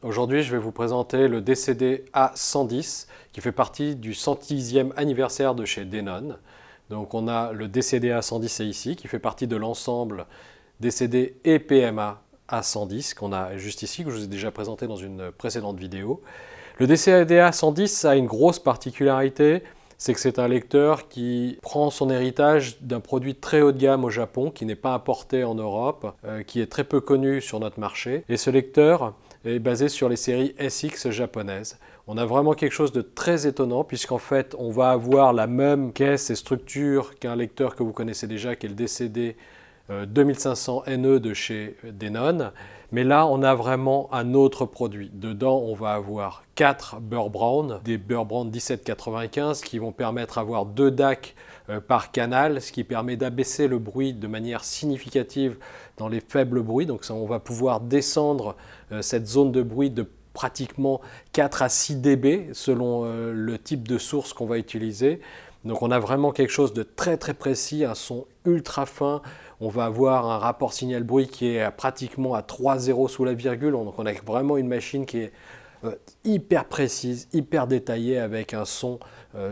Aujourd'hui, je vais vous présenter le DCD A110 qui fait partie du 110e anniversaire de chez Denon. Donc on a le DCD A110 ici qui fait partie de l'ensemble DCD et PMA A110 qu'on a juste ici, que je vous ai déjà présenté dans une précédente vidéo. Le DCD A110 a une grosse particularité, c'est que c'est un lecteur qui prend son héritage d'un produit très haut de gamme au Japon, qui n'est pas importé en Europe, qui est très peu connu sur notre marché. Et ce lecteur est basé sur les séries SX japonaises. On a vraiment quelque chose de très étonnant, puisqu'en fait, on va avoir la même caisse et structure qu'un lecteur que vous connaissez déjà, qui est le DCD 2500 NE de chez Denon. Mais là, on a vraiment un autre produit. Dedans, on va avoir 4 Burr Brown, des Burr Brown 1795 qui vont permettre d'avoir 2 DAC par canal, ce qui permet d'abaisser le bruit de manière significative dans les faibles bruits. Donc ça, on va pouvoir descendre cette zone de bruit de pratiquement 4 à 6 dB selon le type de source qu'on va utiliser. Donc on a vraiment quelque chose de très très précis, un son ultra fin. On va avoir un rapport signal-bruit qui est pratiquement à 3,0 sous la virgule. Donc on a vraiment une machine qui est hyper précise, hyper détaillée, avec un son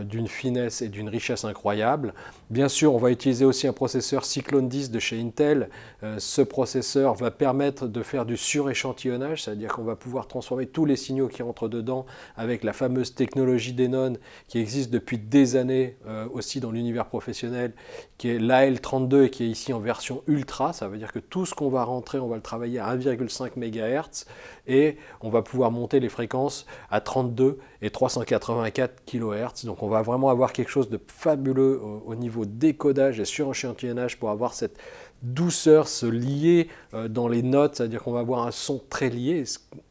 d'une finesse et d'une richesse incroyable. Bien sûr, on va utiliser aussi un processeur Cyclone 10 de chez Intel. Ce processeur va permettre de faire du suréchantillonnage, c'est-à-dire qu'on va pouvoir transformer tous les signaux qui rentrent dedans avec la fameuse technologie Denon qui existe depuis des années aussi dans l'univers professionnel, qui est l'AL32 et qui est ici en version ultra. Ça veut dire que tout ce qu'on va rentrer, on va le travailler à 1,5 MHz et on va pouvoir monter les fréquences à 32 et 384 kHz. Donc on va vraiment avoir quelque chose de fabuleux au niveau décodage et surenchantillonnage pour avoir cette douceur, se lier dans les notes, c'est-à-dire qu'on va avoir un son très lié.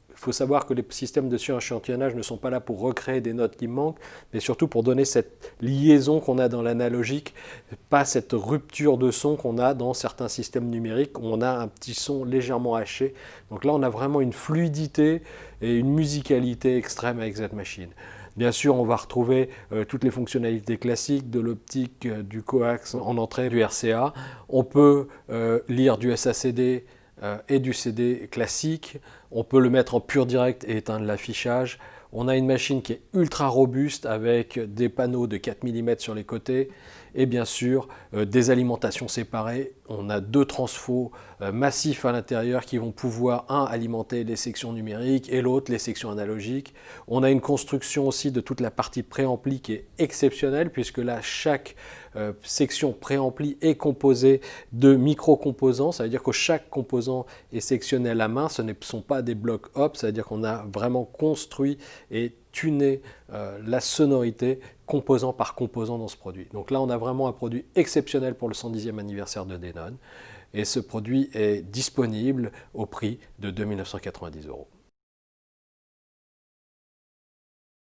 Il faut savoir que les systèmes de surenchantillonnage ne sont pas là pour recréer des notes qui manquent, mais surtout pour donner cette liaison qu'on a dans l'analogique, pas cette rupture de son qu'on a dans certains systèmes numériques où on a un petit son légèrement haché. Donc là, on a vraiment une fluidité et une musicalité extrême avec cette machine. Bien sûr, on va retrouver toutes les fonctionnalités classiques de l'optique, du coax en entrée, du RCA. On peut lire du SACD et du CD classique. On peut le mettre en pur direct et éteindre l'affichage. On a une machine qui est ultra robuste avec des panneaux de 4 mm sur les côtés et bien sûr des alimentations séparées. On a 2 transfos massifs à l'intérieur qui vont pouvoir, un, alimenter les sections numériques et l'autre les sections analogiques. On a une construction aussi de toute la partie préampli qui est exceptionnelle, puisque là chaque section préampli est composée de micro-composants. Ça veut dire que chaque composant est sectionné à la main. Ce ne sont pas des blocs hop, ça veut dire qu'on a vraiment construit et tuné la sonorité composant par composant dans ce produit. Donc là, on a vraiment un produit exceptionnel pour le 110e anniversaire de Denon. Et ce produit est disponible au prix de 2 990 €.